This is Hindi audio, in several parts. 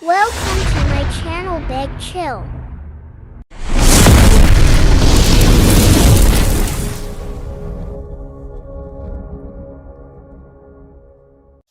Welcome to my channel Big Chill.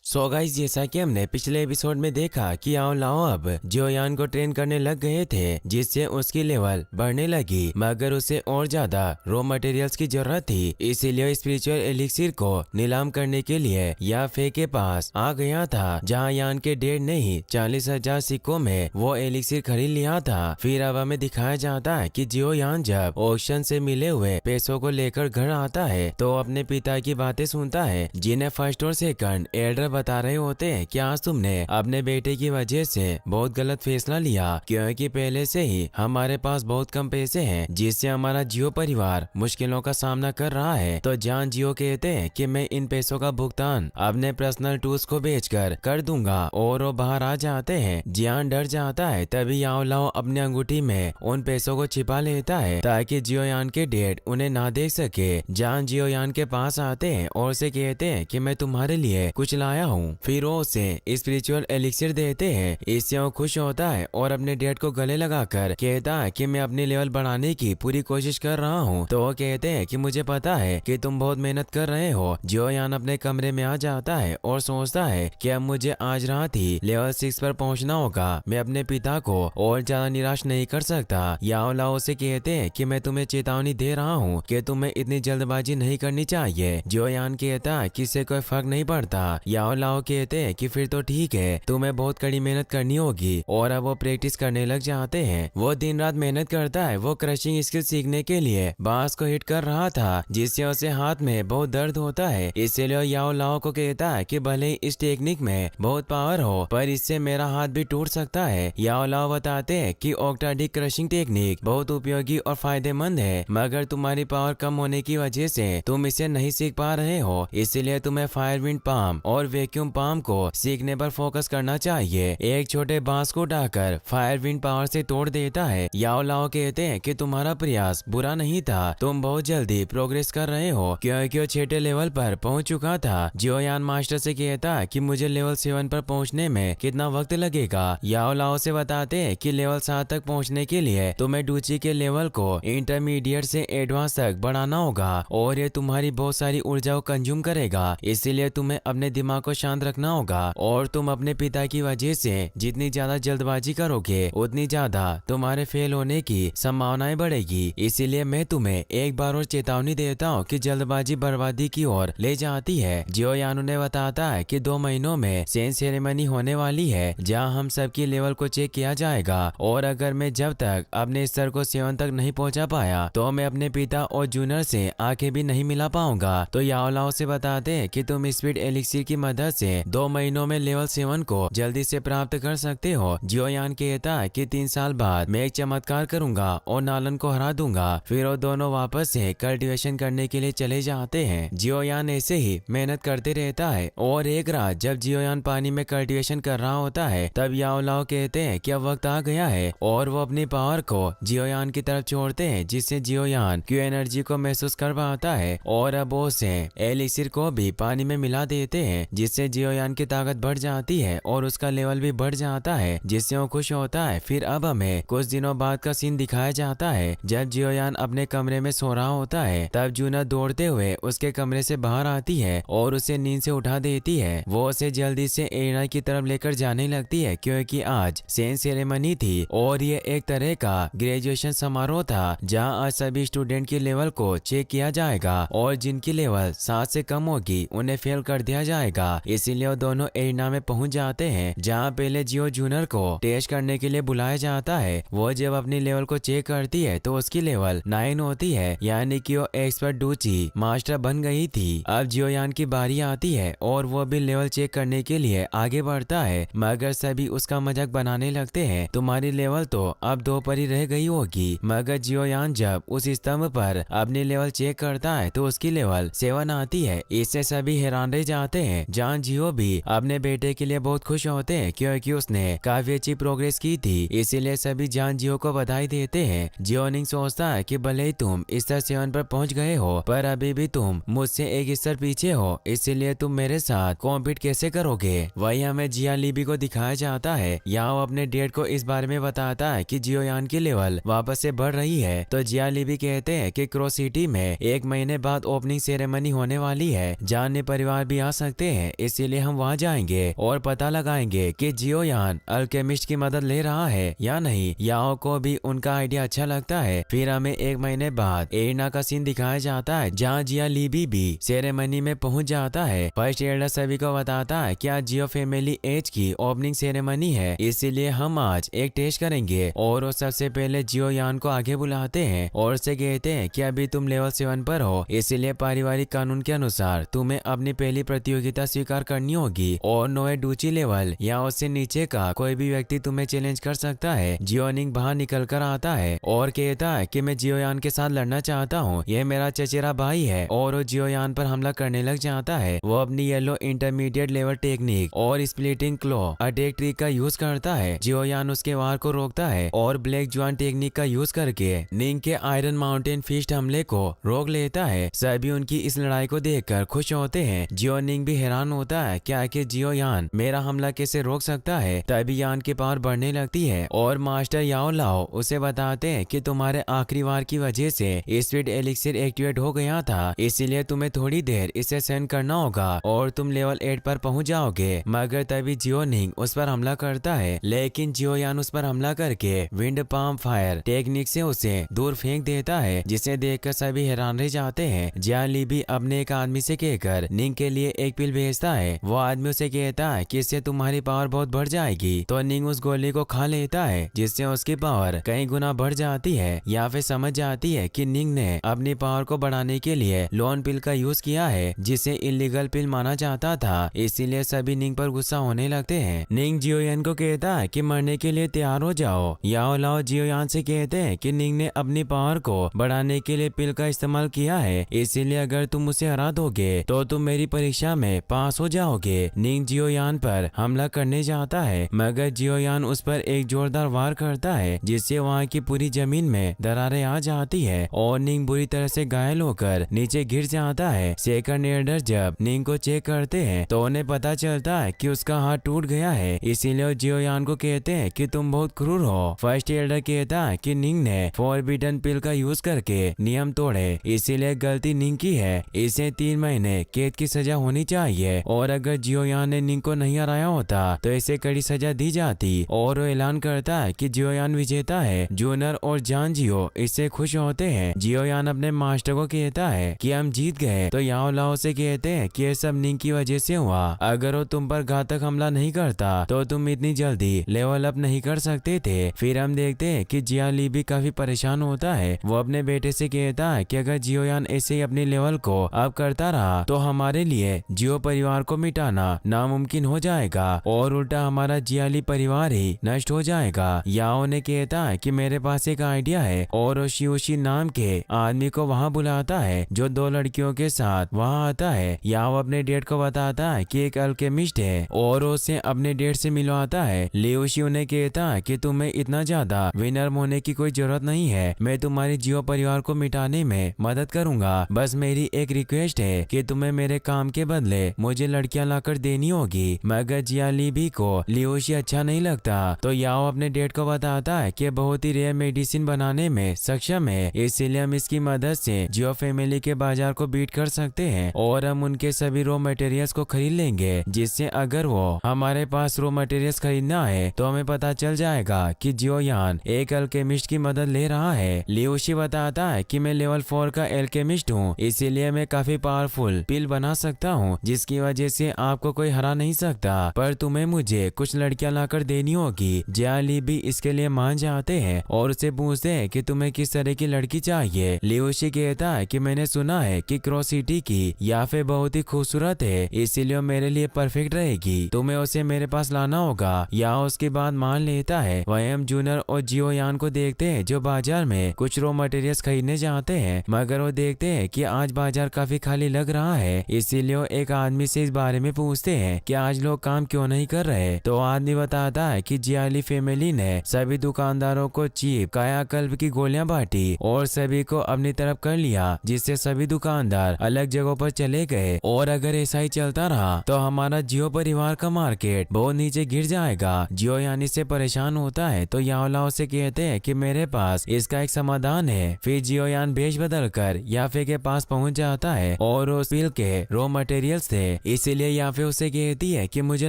So guys, जैसा कि हमने पिछले एपिसोड में देखा कि आओ लाओ अब जियोयान को ट्रेन करने लग गए थे, जिससे उसकी लेवल बढ़ने लगी, मगर उसे और ज्यादा रॉ मटेरियल्स की जरूरत थी। इसीलिए स्पिरिचुअल एलिक्सिर को नीलाम करने के लिए याफे के पास आ गया था, जहां यान के 1.5 नहीं 40,000 सिक्कों में वो एलिक्सिर खरीद लिया था। फिर अब हमें दिखाया जाता है कि जियोयान जब ऑक्शन से मिले हुए पैसों को लेकर घर आता है तो अपने पिता की बातें सुनता है, जिन्हें फर्स्ट और सेकंड एल्डर बता रहे होते हैं कि आज तुमने अपने बेटे की वजह से बहुत गलत फैसला लिया, क्योंकि पहले से ही हमारे पास बहुत कम पैसे हैं, जिससे हमारा जियो परिवार मुश्किलों का सामना कर रहा है। तो जान जियो कहते हैं कि मैं इन पैसों का भुगतान अपने पर्सनल टूल्स को बेचकर कर दूंगा, और वो बाहर आ जाते हैं। जियान डर जाता है, तभी याओ लाओ अपनी अंगूठी में उन पैसों को छिपा लेता है ताकि जियोयान के डैड उन्हें ना देख सके। जान जियोयान के पास आते हैं और उसे कहते हैं कि मैं तुम्हारे लिए कुछ लाया हूँ। फिर वो उसे स्पिरिचुअल एलिक्सिर देते हैं। इससे वो खुश होता है और अपने डैड को गले लगाकर कहता है कि मैं अपनी लेवल बढ़ाने की पूरी कोशिश कर रहा हूँ। तो वो कहते हैं कि मुझे पता है कि तुम बहुत मेहनत कर रहे हो। जियोयान अपने कमरे में आ जाता है और सोचता है कि अब मुझे आज रात ही लेवल 6 पर पहुंचना होगा। मैं अपने पिता को और ज्यादा निराश नहीं कर सकता। याओ लाओ से कहते हैं कि मैं तुम्हें चेतावनी दे रहा हूँ कि तुम्हें इतनी जल्दबाजी नहीं करनी चाहिए। जियोयान कहता है कि इससे कोई फर्क नहीं पड़ता। याओ लाओ कहते हैं कि फिर तो ठीक है, तुम्हें बहुत कड़ी मेहनत करनी होगी, और अब वो प्रैक्टिस करने लग जाते हैं। वो दिन रात मेहनत करता है। वो क्रशिंग स्किल सीखने के लिए बांस को हिट कर रहा था, जिससे उसे हाथ में बहुत दर्द होता है। इसीलिए याओ लाओ को कहता है कि भले इस टेक्निक में बहुत पावर हो, पर इससे मेरा हाथ भी टूट सकता है। याओ लाओ बताते हैं कि ऑक्टाडिक क्रशिंग टेक्निक बहुत उपयोगी और फायदेमंद है, मगर तुम्हारी पावर कम होने की वजह से तुम इसे नहीं सीख पा रहे हो। इसीलिए तुम्हें फायर विंड पाम और वैक्यूम पाम को सीखने पर फोकस करना चाहिए। एक छोटे बांस को उठाकर फायर विंड पावर से तोड़ देता है। याओ लाओ कहते हैं कि तुम्हारा प्रयास बुरा नहीं था, तुम बहुत जल्दी प्रोग्रेस कर रहे हो, क्योंकि वो 6ठे लेवल पर पहुंच चुका था। जियोयान मास्टर से कहता है कि मुझे लेवल 7 पर पहुंचने में कितना वक्त लगेगा। याओ लाओ से बताते हैं कि लेवल 7 तक पहुंचने के लिए तुम्हें डूची के लेवल को इंटरमीडिएट से एडवांस तक बढ़ाना होगा, और ये तुम्हारी बहुत सारी ऊर्जा को कंज्यूम करेगा। इसीलिए तुम्हें अपने दिमाग को शांत रखना होगा, और तुम अपने पिता की वजह से जितनी ज्यादा जल्दबाजी करोगे उतनी ज्यादा तुम्हारे फेल होने की संभावनाएं बढ़ेगी। इसीलिए मैं तुम्हें एक बार और चेतावनी देता हूँ कि जल्दबाजी बर्बादी की ओर ले जाती है। जियोयान उन्हें बताता है कि 2 महीनों में सेंस सेरेमनी होने वाली है, जहाँ हम सबकी लेवल को चेक किया जाएगा, और अगर मैं जब तक अपने स्तर को 7 तक नहीं पहुँचा पाया तो मैं अपने पिता और जूनियर से आंखें भी नहीं मिला पाऊंगा। तो याओ लाओ से बताते हैं कि तुम स्पीड एलिक्सिर की मदद से 2 महीनों में लेवल 7 को जल्दी से प्राप्त कर सकते हो। जियोयान कहता है कि 3 साल बाद मैं एक चमत्कार करूंगा और नालन को हरा दूंगा। फिर वो दोनों वापस से कल्टीवेशन करने के लिए चले जाते हैं। जियोयान ऐसे ही मेहनत करते रहता है, और एक रात जब जियोयान पानी में कल्टीवेशन कर रहा होता है, तब याओ लाओ कहते हैं कि अब वक्त आ गया है, और वो अपनी पावर को जियोयान की तरफ छोड़ते हैं, जिससे जियोयान की एनर्जी को महसूस कर पाता है, और अब वो उसे एलिक्सिर को भी पानी में मिला देते हैं, जिससे जियोयान की ताकत बढ़ जाती है और उसका लेवल भी बढ़ जाता है, जिससे वो खुश होता है। फिर अब हमें कुछ दिनों बाद का सीन दिखाया जाता है। जब जियोयान अपने कमरे में सो रहा होता है, तब जूना दौड़ते हुए उसके कमरे से बाहर आती है और उसे नींद से उठा देती है। वो उसे जल्दी से एरिना की तरफ लेकर जाने लगती है, क्योंकि आज सेंस सेरेमनी थी और ये एक तरह का ग्रेजुएशन समारोह था, जहाँ आज सभी स्टूडेंट की लेवल को चेक किया जाएगा, और जिनकी लेवल 7 से कम होगी उन्हें फेल कर दिया जाएगा। इसीलिए वो दोनों एरिना में पहुंच जाते हैं, जहां पहले जियो जूनियर को टेस्ट करने के लिए बुलाया जाता है। वो जब अपनी लेवल को चेक करती है तो उसकी लेवल 9 होती है, यानी कि वो एक्सपर्ट डूची मास्टर बन गई थी। अब जियोयान की बारी आती है और वो भी लेवल चेक करने के लिए आगे बढ़ता है, मगर सभी उसका मजाक बनाने लगते हैं। तुम्हारी लेवल तो अब 2 पर ही रह गई होगी। मगर जियोयान जब उस स्तंभ पर अपनी लेवल चेक करता है तो उसकी लेवल 7 आती है। इससे सभी हैरान रह जाते हैं। जान जियो भी अपने बेटे के लिए बहुत खुश होते हैं क्योंकि उसने काफी अच्छी प्रोग्रेस की थी, इसीलिए सभी जान जियो को बधाई देते हैं। जियोनिंग सोचता है कि भले ही तुम स्तर 7 पर पहुंच गए हो पर अभी भी तुम मुझसे एक स्तर पीछे हो, इसीलिए तुम मेरे साथ कॉम्पीट कैसे करोगे। वही हमें जिया लीबी को दिखाया जाता है। यहाँ वो अपने डेड को इस बारे में बताता है कि जियोयान की लेवल वापस से बढ़ रही है। तो जिया लीबी कहते हैं कि क्रॉस सिटी में 1 महीने बाद ओपनिंग सेरेमनी होने वाली है, जाने परिवार भी आ सकते हैं, इसीलिए हम वहाँ जाएंगे और पता लगाएंगे कि जियोयान अल्केमिस्ट की मदद ले रहा है या नहीं। याओ को भी उनका आइडिया अच्छा लगता है। फिर हमें 1 महीने बाद एरिना का सीन दिखाया जाता है जहाँ जिया लीबी भी सेरेमनी में पहुंच जाता है। फर्स्ट एडर सभी को बताता है कि आज जियो फैमिली एज की ओपनिंग सेरेमनी है, इसीलिए हम आज एक टेस्ट करेंगे और वो सबसे पहले जियोयान को आगे बुलाते हैं और उससे कहते हैं कि अभी तुम लेवल 7 पर हो, इसीलिए पारिवारिक कानून के अनुसार तुम्हें अपनी पहली प्रतियोगिता स्वीकार करनी होगी और नोए डूची लेवल या उससे नीचे का कोई भी व्यक्ति तुम्हें चैलेंज कर सकता है। जियोनिंग बाहर निकल कर आता है और कहता है कि मैं जियोयान के साथ लड़ना चाहता हूँ, यह मेरा चचेरा भाई है, और वो जियोयान पर हमला करने लग जाता है। वो अपनी येलो इंटरमीडिएट लेवल टेक्निक और स्प्लिटिंग क्लो अटैक ट्रिक का यूज करता है। जियोयान उसके वार को रोकता है और ब्लैक ज्वान टेक्निक का यूज करके निंग के आयरन माउंटेन फिस्ट हमले को रोक लेता है। सभी उनकी इस लड़ाई को देखकर खुश होते हैं। जियोनिंग भी हैरान होता है क्या कि जियोयान मेरा हमला कैसे रोक सकता है। तभी यान की पावर बढ़ने लगती है और मास्टर याओ लाओ उसे बताते हैं कि तुम्हारे आखिरी वार की वजह से स्पीड एलिक्सिर एक्टिवेट हो गया था, इसीलिए तुम्हें थोड़ी देर इसे सहन करना होगा और तुम लेवल 8 पर पहुंच जाओगे। मगर तभी जियोनिंग उस पर हमला करता है, लेकिन जियोयान उस पर हमला करके विंड पाम फायर टेक्निक से उसे दूर फेंक देता है, जिसे देखकर सभी हैरान रह जाते हैं। जिया लीबी अपने एक आदमी से कहकर निंग के लिए एक पिल भेजता है। वो आदमी उसे कहता है कि इससे तुम्हारी पावर बहुत बढ़ जाएगी। तो निंग उस गोली को खा लेता है, जिससे उसकी पावर कई गुना बढ़ जाती है। या फिर समझ जाती है कि निंग ने अपनी पावर को बढ़ाने के लिए लोन पिल का यूज किया है, जिसे इलीगल पिल माना जाता था, इसीलिए सभी निंग पर गुस्सा होने लगते हैं। निंग जियोयान को कहता है कि मरने के लिए तैयार हो जाओ। याओ लाओ जियोयान से कहते हैं कि निंग ने अपनी पावर को बढ़ाने के लिए पिल का इस्तेमाल किया है, इसीलिए अगर तुम उसे हरा दोगे तो तुम मेरी परीक्षा में पास हो जाओगे। निंग जियोयान पर हमला करने जाता है, मगर जियोयान उस पर एक जोरदार वार करता है, जिससे वहाँ की पूरी जमीन में दरारें आ जाती है और निंग बुरी तरह से घायल होकर नीचे गिर जाता है। सेकंड एल्डर जब निंग को चेक करते हैं तो उन्हें पता चलता है कि उसका हाथ टूट गया है, इसीलिए वो जियोयान को कहते हैं कि तुम बहुत क्रूर हो। फर्स्ट एल्डर कहता है कि निंग ने फॉरबिडन पिल का यूज करके नियम तोड़े, इसीलिए गलती निंग की है, इसे 3 महीने कैद की सजा होनी चाहिए, और अगर जियोयान ने निंग को नहीं हराया होता तो इसे कड़ी सजा दी जाती। और वो ऐलान करता है कि जियोयान विजेता है। जूनर और जान जियो इससे खुश होते हैं। जियोयान अपने मास्टर को कहता है कि हम जीत गए। तो याओ लाओ से कहते हैं कि ये सब निंग की वजह से हुआ, अगर वो तुम पर घातक हमला नहीं करता तो तुम इतनी जल्दी लेवल अप नहीं कर सकते थे। फिर हम देखते हैं कि जिया ली भी काफी परेशान होता है। वो अपने बेटे से कहता है कि अगर जियोयान ऐसे ही अपने लेवल को अप करता रहा तो हमारे लिए जियो परिवार को मिटाना नामुमकिन हो जाएगा और उल्टा हमारा जियाली परिवार ही नष्ट हो जाएगा। याओ ने कहता है कि मेरे पास एक आइडिया है और शियोशी नाम के आदमी को वहाँ बुलाता है जो 2 लड़कियों के साथ वहाँ आता है। याओ अपने डेट को बताता है कि एक अल्केमिस्ट है और उसे अपने डेट से मिलवाता है। लियोशी उन्हें कहता है कि तुम्हें इतना ज्यादा विनर होने की कोई जरूरत नहीं है, मैं तुम्हारी जियो परिवार को मिटाने में मदद करूंगा। बस मेरी एक रिक्वेस्ट है कि तुम्हें मेरे काम के बदले मुझे लड़कियां लाकर देनी होगी। मगर जिया लीबी को लियोशी अच्छा नहीं लगता तो याओ अपने डेट को बताता है कि बहुत ही रेयर मेडिसिन बनाने में सक्षम है, इसीलिए हम इसकी मदद से जियो फैमिली के बाजार को बीट कर सकते हैं और हम उनके सभी रॉ मटेरियल्स को खरीद लेंगे, जिससे अगर वो हमारे पास रॉ मटेरियल्स खरीदना है तो हमें पता चल जाएगा कि जियोयान एक अल्केमिस्ट की मदद ले रहा है। लियोशी बताता है कि मैं लेवल 4 का अल्केमिस्ट हूँ, इसीलिए मैं काफी पावरफुल पिल बना सकता हूँ जिसकी वजह से आपको कोई हरा नहीं सकता, पर तुम्हें मुझे कुछ लड़कियां लाकर देनी होगी। जिया ली भी इसके लिए मान जाते हैं और उसे पूछते हैं कि तुम्हें किस तरह की लड़की चाहिए। लियोशी कहता है कि मैंने सुना है कि क्रॉस सिटी की याफे बहुत ही खूबसूरत है, इसीलिए मेरे लिए परफेक्ट रहेगी, तुम्हें उसे मेरे पास लाना होगा। या उसके बाद मान लेता है। वहीं हम जूनर और जियोयान को देखते हैं जो बाजार में कुछ रॉ मटेरियल्स खरीदने जाते हैं, मगर वो देखते हैं कि आज बाजार काफी खाली लग रहा है, इसीलिए वो एक आदमी से से इस बारे में पूछते हैं कि आज लोग काम क्यों नहीं कर रहे, तो आदमी बताता है कि जियाली फैमिली ने सभी दुकानदारों को चीप कायाकल्प की गोलियां बांटी और सभी को अपनी तरफ कर लिया, जिससे सभी दुकानदार अलग जगहों पर चले गए। और अगर ऐसा ही चलता रहा तो हमारा जियो परिवार का मार्केट बहुत नीचे गिर जाएगा। जियो यानी से परेशान होता है तो याओलाओ से कहते हैं कि मेरे पास इसका एक समाधान है। फिर जियो यान भेज बदल कर याफे के पास पहुंच जाता है और उस बिल के रॉ मटेरियल्स थे, इसीलिए याफे उसे कहती है कि मुझे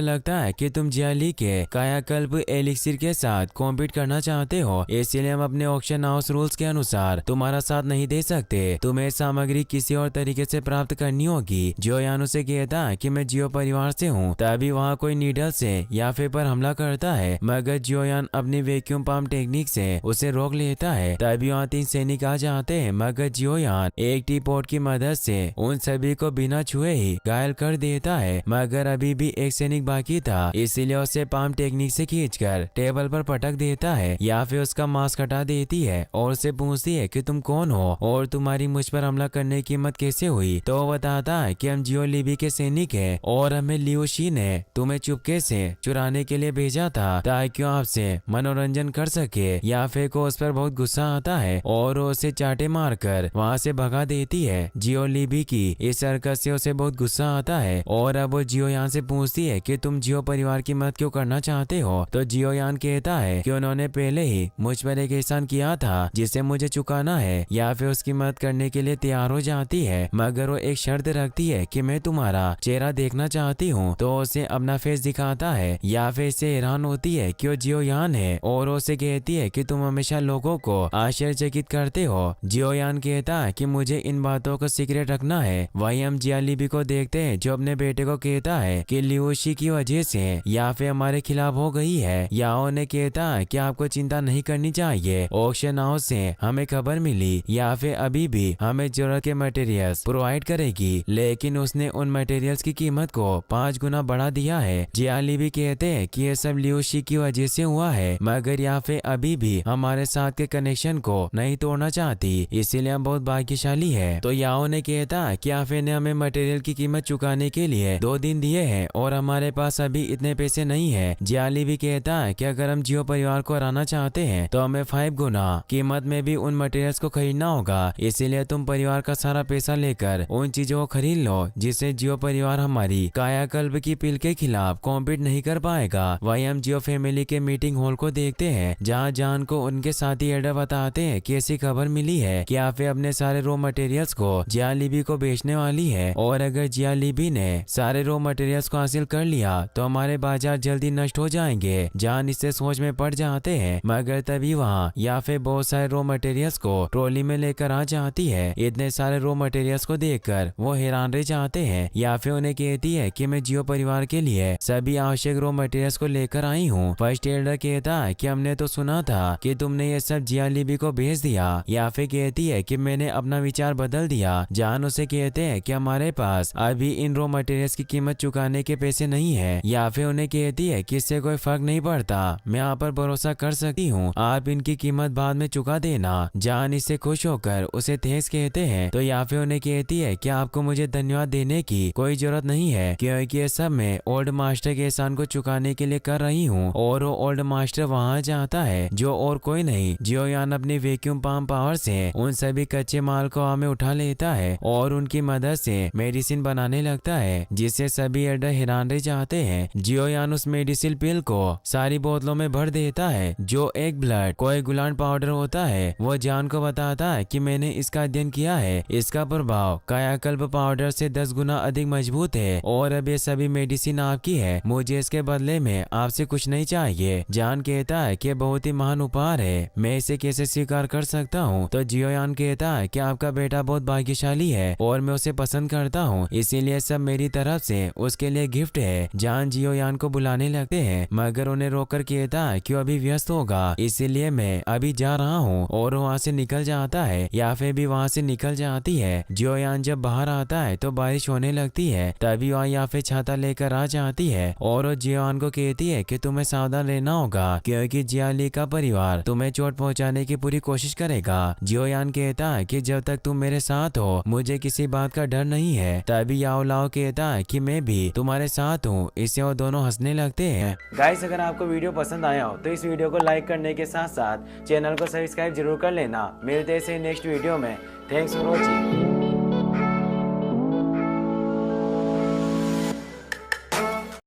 लगता है कि तुम जियाली के कायाकल्प एलिक्सिर के साथ कॉम्पीट करना चाहते हो, इसलिए हम अपने ऑक्शन हाउस रूल्स के अनुसार तुम्हारा साथ नहीं दे सकते। तुम्हें सामग्री किसी और तरीके से प्राप्त करनी होगी। जियो यान उसे कहता है कि मैं जियो परिवार से हूँ। तभी वहाँ कोई नीडल से याफे पर हमला करता है, मगर जियो यान अपनी वैक्यूम पंप टेक्निक से उसे रोक लेता है। तभी वहाँ 3 सैनिक आ जाते हैं, मगर जियो यान एक टी पॉट की मदद से उन सभी को बिना छुए ही घायल कर देता है। मगर अभी भी एक सैनिक बाकी था, इसीलिए उसे पंप टेक्निक से खींचकर टेबल पर पटक देता है या फिर उसका मास्क हटा देती है और उससे पूछती है कि तुम कौन हो और तुम्हारी मुझ पर हमला करने की हिम्मत कैसे हुई। तो वो बताता है कि हम जियो लिबी के सैनिक हैं और हमें लियो शी ने तुम्हें चुपके से चुराने के लिए भेजा था ताकि आपसे मनोरंजन कर सके। याफे को उस पर बहुत गुस्सा आता है और उसे चाटे मारकर वहाँ से भगा देती है। जियो लिबी की इस हरकत से उसे बहुत गुस्सा आता है और अब वो जियो यान से पूछती है कि तुम जियो परिवार की मदद क्यों करना चाहते हो। तो जियो यान कहता है कि उन्होंने पहले ही मुझ पर एक एहसान किया था जिसे मुझे चुकाना है। या फिर उसकी मदद करने के लिए तैयार हो जाती है, मगर वो एक शर्त रखती है कि मैं तुम्हारा चेहरा देखना चाहती हूँ। तो उसे अपना फेस दिखाता है। या फिर इससे हैरान होती है कि वो जियो यान है और उसे कहती है कि तुम हमेशा लोगों को आश्चर्यचकित करते हो। जियो यान कहता है कि मुझे इन बातों को सीक्रेट रखना है। वही हम जिया लिबी को देखते हैं जो अपने बेटे को कहता है कि लियो शी की वजह से या फिर हमारे खिलाफ हो गई है। याओ ने कहता है कि आपको चिंता नहीं करनी चाहिए, ऑक्शन हाउस से हमें खबर मिली या फिर अभी भी हमें जरूरत के मटेरियल्स प्रोवाइड करेगी, लेकिन उसने उन मटेरियल्स की कीमत को 5 गुना बढ़ा दिया है। जिया लिबी कहते हैं कि ये सब लियो शी की वजह से हुआ है, मगर या फिर अभी भी हमारे साथ के कनेक्शन को नहीं तोड़ना चाहती, इसीलिए हम बहुत भाग्यशाली है। तो याओ ने कहता है कि याफे ने हमें मटेरियल की कीमत चुकाने के लिए 2 दिन दिए हैं और हमारे पास अभी इतने पैसे नहीं है। जिया लिबी कहता है कि अगर हम जियो परिवार को हराना चाहते हैं तो हमें 5 गुना कीमत में भी उन मटेरियल्स को खरीदना होगा, इसीलिए तुम परिवार का सारा पैसा लेकर उन चीजों को खरीद लो जिससे जियो परिवार हमारी कायाकल्प की पील के खिलाफ कॉम्पीट नहीं कर पाएगा। वही हम जियो फैमिली के मीटिंग हॉल को देखते हैं जहाँ जान को उनके साथी एडर बताते हैं कि ऐसी खबर मिली है कि याफे अपने सारे रॉ मटेरियल्स को जिया लिबी को बेचने वाली है और अगर जिया लिबी ने सारे रॉ मटेरियल्स को हासिल कर लिया तो हमारे बाजार जल्दी नष्ट हो जाएंगे। जान इससे सोच में पड़ जाते हैं, मगर तभी वहाँ याफे बहुत सारे रॉ मटेरियल्स को ट्रॉली में लेकर आ जाती है। इतने सारे रॉ मटेरियल्स को देखकर वो हैरान रह जाते हैं। याफे उन्हें कहती है कि मैं जियो परिवार के लिए सभी आवश्यक रॉ मटेरियल्स को लेकर आई हूँ। फर्स्ट एडर कहता है कि हमने तो सुना था कि तुमने ये सब जिया लिबी को भेज दिया। याफे कहती है कि मैंने अपना विचार बदल दिया। जान उसे कहते हैं कि हमारे पास अभी इन रॉ मटेरियल्स की कीमत चुकाने के पैसे नहीं है। याफे उन्हें कहती है कि इससे कोई फर्क नहीं पड़ता, मैं आप पर भरोसा कर सकती हूँ, आप इनकी कीमत बाद में चुका देना। जान इससे खुश होकर उसे थैंक्स कहते हैं। तो याफे उन्हें कहती है कि आपको मुझे धन्यवाद देने की कोई जरूरत नहीं है, क्योंकि ये सब मैं ओल्ड मास्टर के एहसान को चुकाने के लिए कर रही हूँ। और वो ओल्ड मास्टर वहाँ जाता है जो और कोई नहीं, जियो यान अपनी वैक्यूम पंप पावर से उन सभी कच्चे माल को हमें उठा लेता है और उनकी मदद से मेडिसिन बनाने लगता है, जिससे सभी एडर हैरान रह जाते हैं। जियो यान उस मेडिसिन पिल को सारी बोतलों में भर देता है जो एक ब्लड कोएगुलांट पाउडर होता है। वो जान को बताता है कि मैंने इसका अध्ययन किया है, इसका प्रभाव कायाकल्प पाउडर से 10 गुना अधिक मजबूत है और अब ये सभी मेडिसिन आपकी है, मुझे इसके बदले में आपसे कुछ नहीं चाहिए। जान कहता है कि बहुत ही महान उपहार है, मैं इसे कैसे स्वीकार कर सकता हूँ। तो जियो यान कहता है कि आपका बेटा बहुत भाग्यशाली है और मैं उसे पसंद करता हूँ, इसीलिए सब मेरी तरफ से उसके लिए गिफ्ट है। जान जियो यान को बुलाने लगते हैं, मगर उन्हें रोककर कहता है कि वो अभी व्यस्त होगा, इसीलिए मैं अभी जा रहा हूँ और वहाँ से निकल जाता है। या फिर भी वहाँ से निकल जाती है। जियो यान जब बाहर आता है तो बारिश होने लगती है, तभी वहाँ या फिर छाता लेकर आ जाती है और वो जियो यान को कहती है कि तुम्हें सावधान रहना होगा क्योंकि जिया ली का परिवार तुम्हें चोट पहुँचाने की पूरी कोशिश करेगा। जियो यान कहता है कि जब तक तुम मेरे साथ हो मुझे किसी बात का डर नहीं है। तभी याओलाओ कहता है कि मैं भी तुम्हारे साथ हूँ। इससे वो दोनों हंसने लगते हैं। गाइस अगर आपको वीडियो पसंद आया हो तो इस वीडियो को लाइक करने के साथ साथ चैनल को सब्सक्राइब जरूर कर लेना। मिलते हैं नेक्स्ट वीडियो में। Thanks for watching.